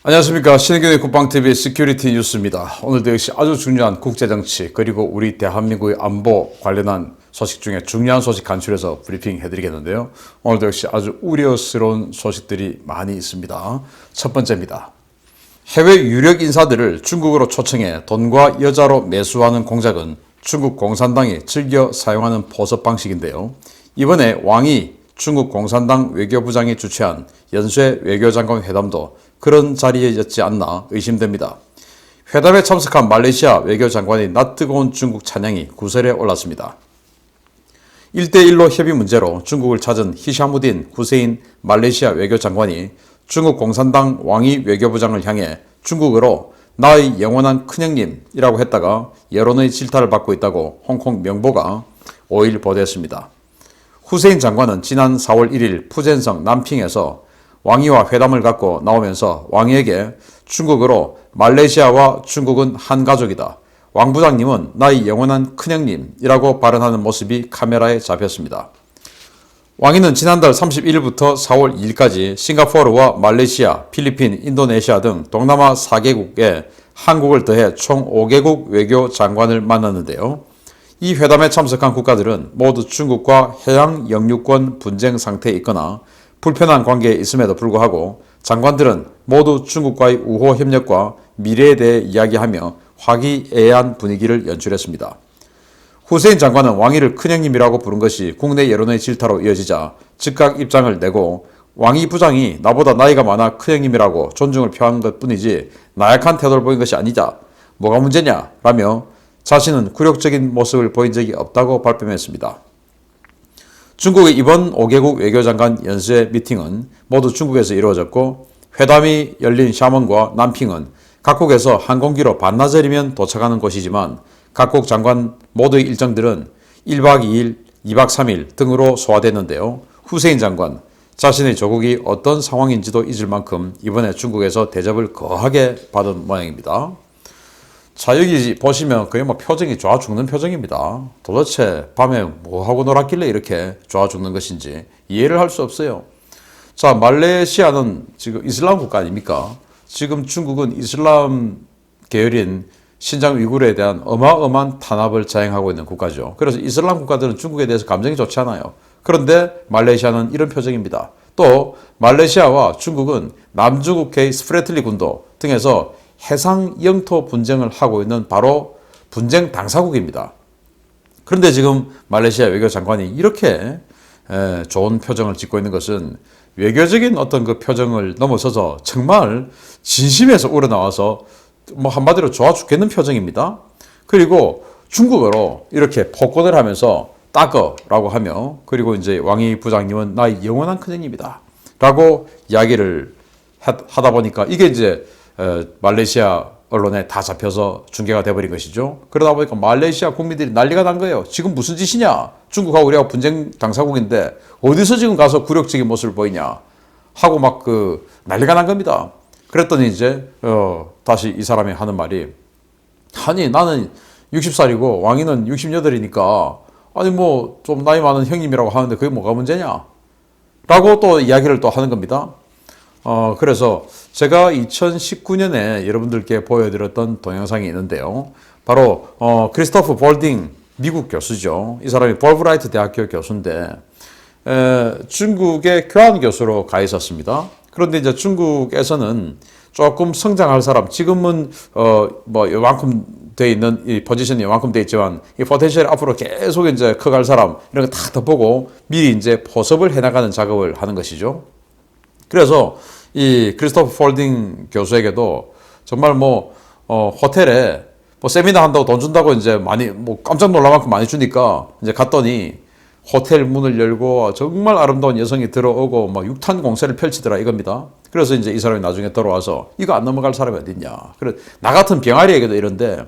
안녕하십니까. 신의균의 국방TV 시큐리티 뉴스입니다. 오늘도 역시 아주 중요한 국제정치 그리고 우리 대한민국의 안보 관련한 소식 중에 중요한 소식 간추려서 브리핑 해드리겠는데요. 오늘도 역시 아주 우려스러운 소식들이 많이 있습니다. 첫 번째입니다. 해외 유력 인사들을 중국으로 초청해 돈과 여자로 매수하는 공작은 중국 공산당이 즐겨 사용하는 포섭 방식인데요. 이번에 왕이 중국 공산당 외교부장이 주최한 연쇄 외교장관 회담도 그런 자리였지 않나 의심됩니다. 회담에 참석한 말레이시아 외교장관의 낯뜨거운 중국 찬양이 구설에 올랐습니다. 1대1로 협의 문제로 중국을 찾은 히샤무딘 후세인 말레이시아 외교장관이 중국 공산당 왕이 외교부장을 향해 중국어로 나의 영원한 큰형님이라고 했다가 여론의 질타를 받고 있다고 홍콩 명보가 5일 보도했습니다. 후세인 장관은 지난 4월 1일 푸젠성 남핑에서 왕이와 회담을 갖고 나오면서 왕에게 중국어로 말레이시아와 중국은 한 가족이다. 왕 부장님은 나의 영원한 큰형님이라고 발언하는 모습이 카메라에 잡혔습니다. 왕이는 지난달 31일부터 4월 2일까지 싱가포르와 말레이시아, 필리핀, 인도네시아 등 동남아 4개국에 한국을 더해 총 5개국 외교장관을 만났는데요. 이 회담에 참석한 국가들은 모두 중국과 해양 영유권 분쟁 상태에 있거나 불편한 관계에 있음에도 불구하고 장관들은 모두 중국과의 우호 협력과 미래에 대해 이야기하며 화기애애한 분위기를 연출했습니다. 후세인 장관은 왕이를 큰형님이라고 부른 것이 국내 여론의 질타로 이어지자 즉각 입장을 내고 왕이 부장이 나보다 나이가 많아 큰형님이라고 존중을 표한 것뿐이지 나약한 태도를 보인 것이 아니다. 뭐가 문제냐? 라며 자신은 굴욕적인 모습을 보인 적이 없다고 발뺌했습니다. 중국의 이번 5개국 외교장관 연쇄 미팅은 모두 중국에서 이루어졌고 회담이 열린 샤먼과 남핑은 각국에서 항공기로 반나절이면 도착하는 곳이지만 각국 장관 모두의 일정들은 1박 2일, 2박 3일 등으로 소화됐는데요. 후세인 장관 자신의 조국이 어떤 상황인지도 잊을 만큼 이번에 중국에서 대접을 거하게 받은 모양입니다. 자, 여기 보시면 거의 뭐 표정이 좋아 죽는 표정입니다. 도대체 밤에 뭐 하고 놀았길래 이렇게 좋아 죽는 것인지 이해를 할 수 없어요. 자, 말레이시아는 지금 이슬람 국가 아닙니까? 지금 중국은 이슬람 계열인 신장 위구르에 대한 어마어마한 탄압을 자행하고 있는 국가죠. 그래서 이슬람 국가들은 중국에 대해서 감정이 좋지 않아요. 그런데 말레이시아는 이런 표정입니다. 또 말레이시아와 중국은 남중국해의 스프레틀리 군도 등에서 해상 영토 분쟁을 하고 있는 바로 분쟁 당사국입니다. 그런데 지금 말레이시아 외교장관이 이렇게 좋은 표정을 짓고 있는 것은 외교적인 어떤 그 표정을 넘어서서 정말 진심에서 우러나와서 뭐 한마디로 좋아 죽겠는 표정입니다. 그리고 중국어로 이렇게 폭언을 하면서 따거라고 하며 그리고 이제 왕이 부장님은 나의 영원한 큰형님이다 라고 이야기를 하다 보니까 이게 이제 말레이시아 언론에 다 잡혀서 중계가 돼버린 것이죠. 그러다 보니까 말레이시아 국민들이 난리가 난 거예요. 지금 무슨 짓이냐? 중국하고 우리하고 분쟁 당사국인데 어디서 지금 가서 굴욕적인 모습을 보이냐? 하고 막 난리가 난 겁니다. 그랬더니 이제 다시 이 사람이 하는 말이 아니 나는 60살이고 왕이는 68이니까 아니 뭐 좀 나이 많은 형님이라고 하는데 그게 뭐가 문제냐? 라고 또 이야기를 또 하는 겁니다. 그래서 제가 2019년에 여러분들께 보여드렸던 동영상이 있는데요. 바로 크리스토프 볼딩 미국 교수죠. 이 사람이 볼브라이트 대학교 교수인데 중국의 교환 교수로 가 있었습니다. 그런데 이제 중국에서는 조금 성장할 사람, 지금은 뭐 이만큼 돼 있는 이 포지션이 이만큼 돼 있지만 이 포텐셜이 앞으로 계속 이제 커갈 사람 이런 거 다 덧보고 미리 이제 포섭을 해나가는 작업을 하는 것이죠. 그래서 이 크리스토프 폴딩 교수에게도 정말 뭐 호텔에 뭐 세미나 한다고 돈 준다고 이제 많이 뭐 깜짝 놀랄 만큼 많이 주니까 이제 갔더니 호텔 문을 열고 정말 아름다운 여성이 들어오고 막 육탄 공세를 펼치더라 이겁니다. 그래서 이제 이 사람이 나중에 돌아와서 이거 안 넘어갈 사람이 어딨냐. 그래 나 같은 병아리에게도 이런데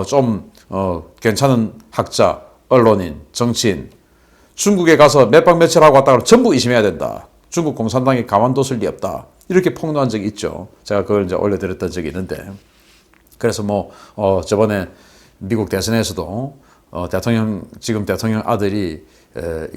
좀 괜찮은 학자, 언론인, 정치인 중국에 가서 몇 박 며칠 하고 왔다 그러면 전부 의심해야 된다. 중국 공산당이 가만뒀을 리 없다. 이렇게 폭로한 적이 있죠. 제가 그걸 이제 올려드렸던 적이 있는데. 그래서 뭐, 저번에 미국 대선에서도, 지금 대통령 아들이,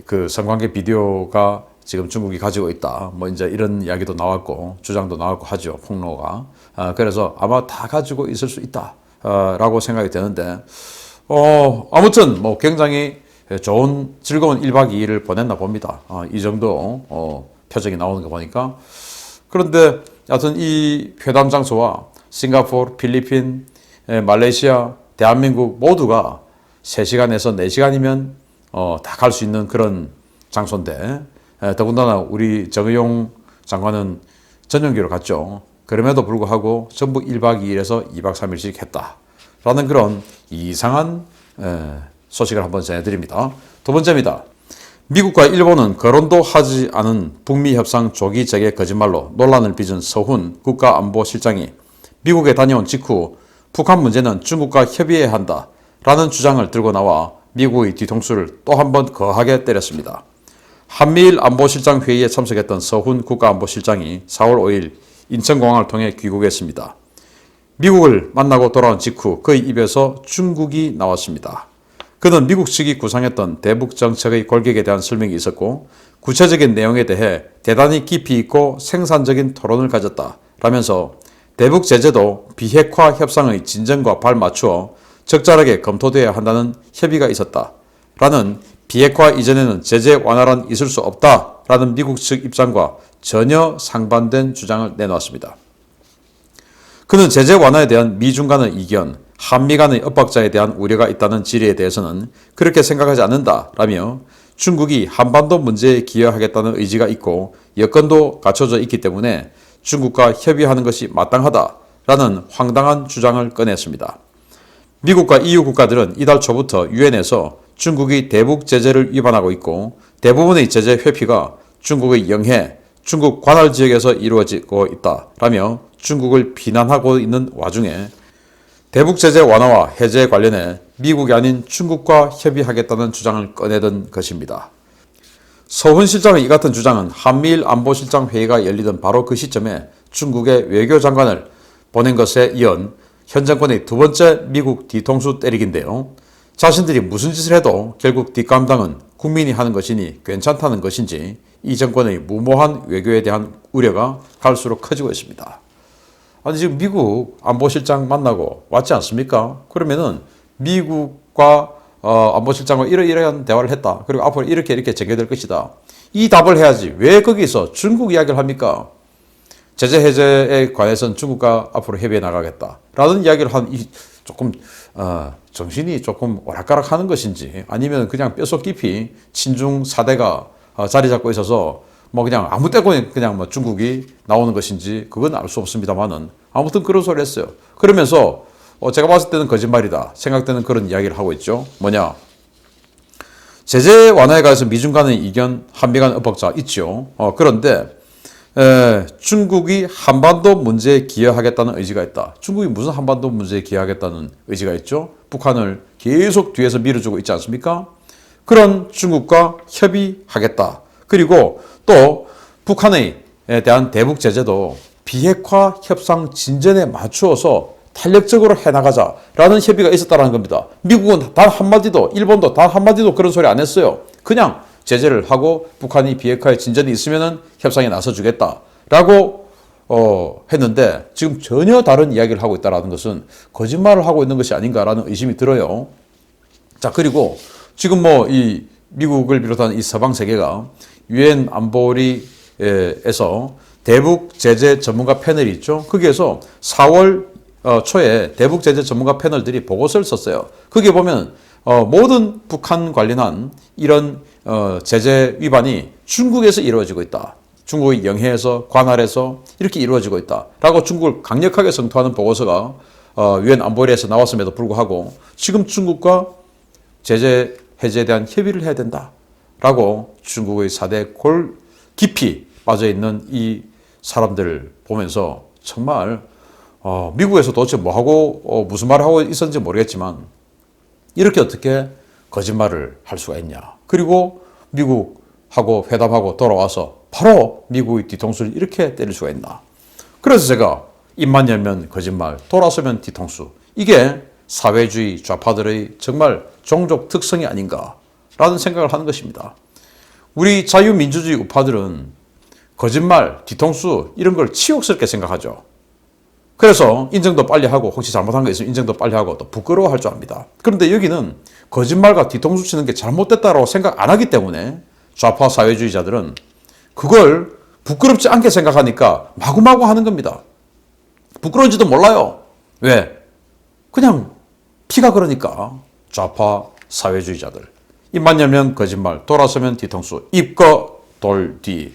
그 성관계 비디오가 지금 중국이 가지고 있다. 뭐 이제 이런 이야기도 나왔고 주장도 나왔고 하죠. 폭로가. 그래서 아마 다 가지고 있을 수 있다. 라고 생각이 되는데 아무튼 뭐 굉장히 좋은 즐거운 1박 2일을 보냈나 봅니다. 이 정도 표정이 나오는 거 보니까. 그런데 여하튼 이 회담 장소와 싱가포르, 필리핀, 말레이시아, 대한민국 모두가 3시간에서 4시간이면 다 갈 수 있는 그런 장소인데 더군다나 우리 정의용 장관은 전용기로 갔죠. 그럼에도 불구하고 전부 1박 2일에서 2박 3일씩 했다라는 그런 이상한 소식을 한번 전해드립니다. 두 번째입니다. 미국과 일본은 거론도 하지 않은 북미 협상 조기 재개 거짓말로 논란을 빚은 서훈 국가안보실장이 미국에 다녀온 직후 북한 문제는 중국과 협의해야 한다라는 주장을 들고 나와 미국의 뒤통수를 또 한 번 거하게 때렸습니다. 한미일 안보실장 회의에 참석했던 서훈 국가안보실장이 4월 5일 인천공항을 통해 귀국했습니다. 미국을 만나고 돌아온 직후 그의 입에서 중국이 나왔습니다. 그는 미국 측이 구상했던 대북 정책의 골격에 대한 설명이 있었고 구체적인 내용에 대해 대단히 깊이 있고 생산적인 토론을 가졌다라면서 대북 제재도 비핵화 협상의 진전과 발맞추어 적절하게 검토되어야 한다는 협의가 있었다라는 비핵화 이전에는 제재 완화란 있을 수 없다라는 미국 측 입장과 전혀 상반된 주장을 내놓았습니다. 그는 제재 완화에 대한 미중 간의 이견, 한미 간의 엇박자에 대한 우려가 있다는 질의에 대해서는 그렇게 생각하지 않는다라며 중국이 한반도 문제에 기여하겠다는 의지가 있고 여건도 갖춰져 있기 때문에 중국과 협의하는 것이 마땅하다라는 황당한 주장을 꺼냈습니다. 미국과 EU 국가들은 이달 초부터 유엔에서 중국이 대북 제재를 위반하고 있고 대부분의 제재 회피가 중국의 영해, 중국 관할 지역에서 이루어지고 있다라며 중국을 비난하고 있는 와중에 대북 제재 완화와 해제 관련해 미국이 아닌 중국과 협의하겠다는 주장을 꺼내던 것입니다. 서훈 실장의 이 같은 주장은 한미일 안보실장 회의가 열리던 바로 그 시점에 중국의 외교장관을 보낸 것에 이은 현 정권의 두 번째 미국 뒤통수 때리기인데요. 자신들이 무슨 짓을 해도 결국 뒷감당은 국민이 하는 것이니 괜찮다는 것인지 이 정권의 무모한 외교에 대한 우려가 갈수록 커지고 있습니다. 아니 지금 미국 안보실장 만나고 왔지 않습니까? 그러면은 미국과 안보실장과 이러이러한 대화를 했다. 그리고 앞으로 이렇게 전개될 것이다. 이 답을 해야지. 왜 거기서 중국 이야기를 합니까? 제재 해제에 관해서는 중국과 앞으로 협의해 나가겠다라는 이야기를 한 조금 정신이 조금 오락가락하는 것인지 아니면 그냥 뼛속 깊이 친중 사대가 자리 잡고 있어서 뭐 그냥 아무 때고 그냥 뭐 중국이 나오는 것인지 그건 알 수 없습니다만은 아무튼 그런 소리를 했어요. 그러면서 제가 봤을 때는 거짓말이다 생각되는 그런 이야기를 하고 있죠. 뭐냐? 제재 완화에 관해서 미중 간의 이견, 한미 간 엇박자 있죠. 그런데 중국이 한반도 문제에 기여하겠다는 의지가 있다. 중국이 무슨 한반도 문제에 기여하겠다는 의지가 있죠? 북한을 계속 뒤에서 밀어주고 있지 않습니까? 그런 중국과 협의하겠다. 그리고 또 북한에 대한 대북 제재도 비핵화 협상 진전에 맞추어서 탄력적으로 해나가자라는 협의가 있었다는 겁니다. 미국은 단 한마디도, 일본도 단 한마디도 그런 소리 안 했어요. 그냥 제재를 하고 북한이 비핵화에 진전이 있으면 협상에 나서주겠다라고 했는데 지금 전혀 다른 이야기를 하고 있다는 것은 거짓말을 하고 있는 것이 아닌가라는 의심이 들어요. 자, 그리고 지금 뭐 이 미국을 비롯한 이 서방 세계가 유엔 안보리에서 대북 제재 전문가 패널이 있죠. 거기에서 4월 초에 대북 제재 전문가 패널들이 보고서를 썼어요. 거기에 보면 모든 북한 관련한 이런 제재 위반이 중국에서 이루어지고 있다. 중국의 영해에서 관할에서 이렇게 이루어지고 있다라고 중국을 강력하게 성토하는 보고서가 유엔 안보리에서 나왔음에도 불구하고 지금 중국과 제재 해제에 대한 협의를 해야 된다라고 중국의 4대 골 깊이 빠져있는 이 사람들을 보면서 정말 미국에서 도대체 뭐하고 무슨 말을 하고 있었는지 모르겠지만 이렇게 어떻게 거짓말을 할 수가 있냐. 그리고 미국하고 회담하고 돌아와서 바로 미국의 뒤통수를 이렇게 때릴 수가 있나. 그래서 제가 입만 열면 거짓말, 돌아서면 뒤통수. 이게 사회주의 좌파들의 정말 종족 특성이 아닌가라는 생각을 하는 것입니다. 우리 자유민주주의 우파들은 거짓말, 뒤통수 이런 걸 치욕스럽게 생각하죠. 그래서 인정도 빨리 하고 혹시 잘못한 거 있으면 인정도 빨리 하고 또 부끄러워할 줄 압니다. 그런데 여기는 거짓말과 뒤통수 치는 게 잘못됐다고 생각 안 하기 때문에 좌파 사회주의자들은 그걸 부끄럽지 않게 생각하니까 마구마구 하는 겁니다. 부끄러운지도 몰라요. 왜? 그냥 피가 그러니까. 좌파 사회주의자들. 입만 열면 거짓말, 돌아서면 뒤통수, 입거 돌 뒤.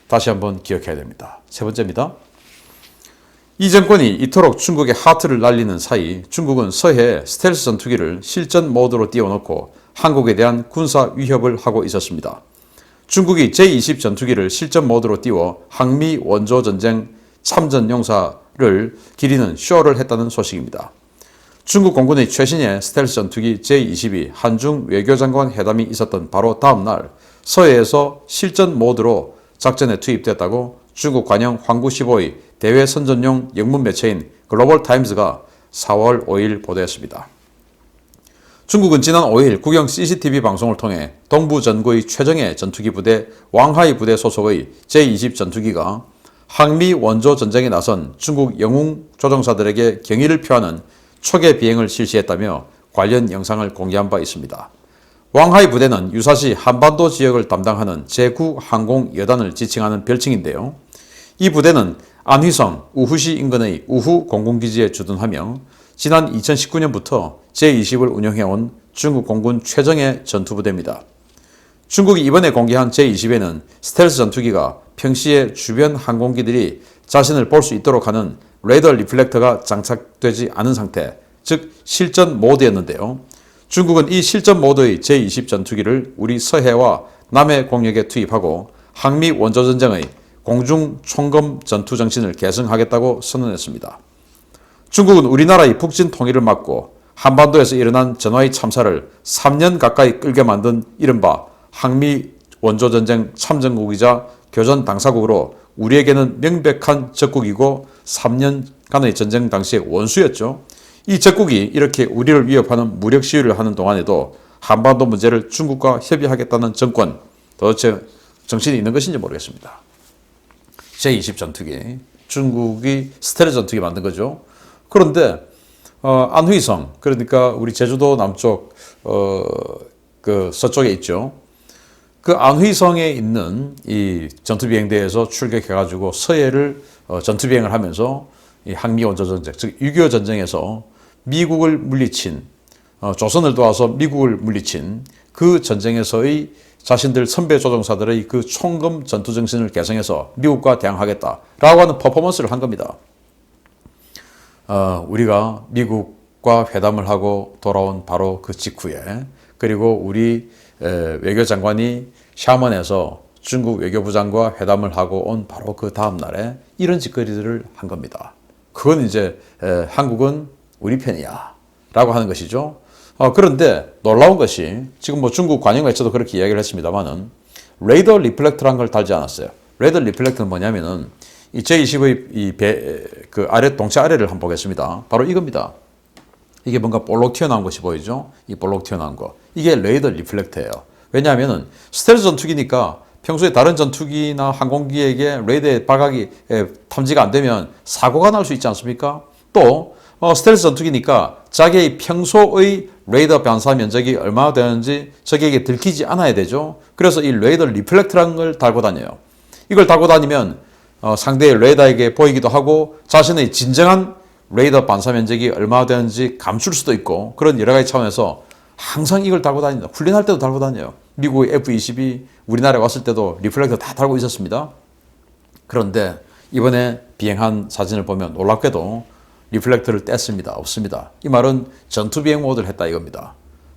다시 한번 기억해야 됩니다. 세 번째입니다. 이 정권이 이토록 중국의 하트를 날리는 사이 중국은 서해에 스텔스 전투기를 실전 모드로 띄워놓고 한국에 대한 군사 위협을 하고 있었습니다. 중국이 제-20 전투기를 실전 모드로 띄워 항미 원조전쟁 참전 용사를 기리는 쇼를 했다는 소식입니다. 중국 공군의 최신의 스텔스 전투기 제-20이 한중 외교장관 회담이 있었던 바로 다음 날 서해에서 실전 모드로 작전에 투입됐다고 중국 관영 황구15의 대외 선전용 영문 매체인 글로벌 타임즈가 4월 5일 보도했습니다. 중국은 지난 5일 국영 CCTV 방송을 통해 동부 전구의 최정예 전투기 부대 왕하이 부대 소속의 제-20 전투기가 항미 원조 전쟁에 나선 중국 영웅 조종사들에게 경의를 표하는 초계 비행을 실시했다며 관련 영상을 공개한 바 있습니다. 왕하이 부대는 유사시 한반도 지역을 담당하는 제9항공여단을 지칭하는 별칭인데요. 이 부대는 안휘성 우후시 인근의 우후 공군기지에 주둔하며 지난 2019년부터 제-20을 운영해온 중국 공군 최정예 전투부대입니다. 중국이 이번에 공개한 제-20에는 스텔스 전투기가 평시에 주변 항공기들이 자신을 볼 수 있도록 하는 레이더 리플렉터가 장착되지 않은 상태, 즉 실전 모드였는데요. 중국은 이 실전 모드의 제-20 전투기를 우리 서해와 남해 공역에 투입하고 항미 원조전쟁의 공중 총검 전투 정신을 계승하겠다고 선언했습니다. 중국은 우리나라의 북진 통일을 막고 한반도에서 일어난 전화의 참사를 3년 가까이 끌게 만든 이른바 항미 원조전쟁 참전국이자 교전 당사국으로 우리에게는 명백한 적국이고 3년간의 전쟁 당시의 원수였죠. 이 적국이 이렇게 우리를 위협하는 무력 시위를 하는 동안에도 한반도 문제를 중국과 협의하겠다는 정권, 도대체 정신이 있는 것인지 모르겠습니다. 제-20 전투기, 중국이 스텔스 전투기 만든 거죠. 그런데 안휘성, 그러니까 우리 제주도 남쪽 그 서쪽에 있죠. 그 안휘성에 있는 이 전투비행대에서 출격해가지고 서해를 전투비행을 하면서 이 항미 원조전쟁, 즉 6.25 전쟁에서 미국을 물리친, 조선을 도와서 미국을 물리친 그 전쟁에서의 자신들 선배 조종사들의 그 총검 전투 정신을 계승해서 미국과 대항하겠다라고 하는 퍼포먼스를 한 겁니다. 우리가 미국과 회담을 하고 돌아온 바로 그 직후에, 그리고 우리 외교장관이 샤먼에서 중국 외교부장과 회담을 하고 온 바로 그 다음 날에 이런 짓거리들을 한 겁니다. 그건 이제 한국은 우리 편이야 라고 하는 것이죠. 그런데 놀라운 것이 지금 뭐 중국 관영 매체도 그렇게 이야기를 했습니다만은 레이더 리플렉터라는 걸 달지 않았어요. 레이더 리플렉터는 뭐냐면은 이 제-20의 그 아래, 동체 아래를 한번 보겠습니다. 바로 이겁니다. 이게 뭔가 볼록 튀어나온 것이 보이죠? 이 볼록 튀어나온 거. 이게 레이더 리플렉터예요. 왜냐하면은 스텔스 전투기니까 평소에 다른 전투기나 항공기에게 레이더의 발각이 탐지가 안 되면 사고가 날 수 있지 않습니까? 또 스텔스 전투기니까 자기의 평소의 레이더 반사 면적이 얼마나 되는지 적에게 들키지 않아야 되죠. 그래서 이 레이더 리플렉터라는 걸 달고 다녀요. 이걸 달고 다니면 상대의 레이더에게 보이기도 하고 자신의 진정한 레이더 반사 면적이 얼마나 되는지 감출 수도 있고, 그런 여러 가지 차원에서 항상 이걸 달고 다닙니다. 훈련할 때도 달고 다녀요. 미국의 F-22 우리나라에 왔을 때도 리플렉터 다 달고 있었습니다. 그런데 이번에 비행한 사진을 보면 놀랍게도 리플렉터를 뗐습니다. 없습니다. 이 말은 전투 비행 모드를 했다 이겁니다.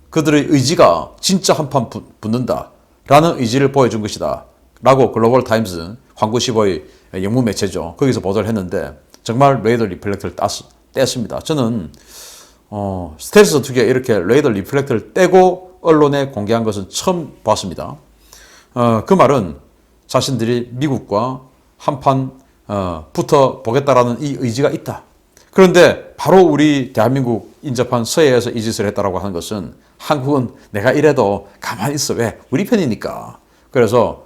그들의 의지가 진짜 한판 붙는다 라는 의지를 보여준 것이다 라고 글로벌 타임즈 황구15의 영문 매체죠. 거기서 보도를 했는데 정말 레이더 리플렉터를 뗐습니다. 저는 스텔스 전투기가 이렇게 레이더 리플렉터를 떼고 언론에 공개한 것은 처음 봤습니다. 그 말은 자신들이 미국과 한판 붙어 보겠다라는 이 의지가 있다. 그런데 바로 우리 대한민국 인접한 서해에서 이 짓을 했다라고 하는 것은 한국은 내가 이래도 가만히 있어. 왜? 우리 편이니까. 그래서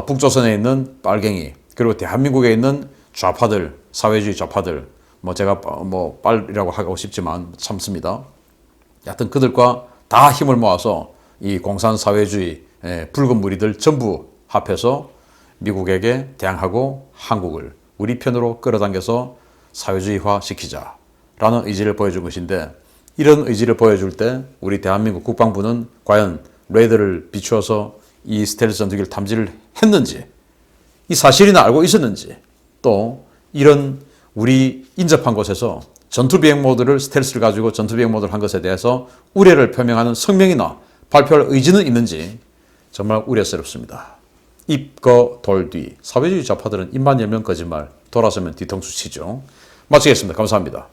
북조선에 있는 빨갱이 그리고 대한민국에 있는 좌파들, 사회주의 좌파들, 뭐 제가 뭐 빨이라고 하고 싶지만 참습니다. 여하튼 그들과 다 힘을 모아서 이 공산 사회주의 붉은 무리들 전부 합해서 미국에게 대항하고 한국을 우리 편으로 끌어당겨서 사회주의화 시키자라는 의지를 보여준 것인데, 이런 의지를 보여줄 때 우리 대한민국 국방부는 과연 레이더를 비추어서 이 스텔스 전투기를 탐지를 했는지, 이 사실이나 알고 있었는지, 또 이런 우리 인접한 곳에서 전투비행 모드를 스텔스를 가지고 전투비행 모드를 한 것에 대해서 우려를 표명하는 성명이나 발표할 의지는 있는지 정말 우려스럽습니다. 입거 돌뒤, 사회주의 좌파들은 입만 열면 거짓말, 돌아서면 뒤통수 치죠. 마치겠습니다. 감사합니다.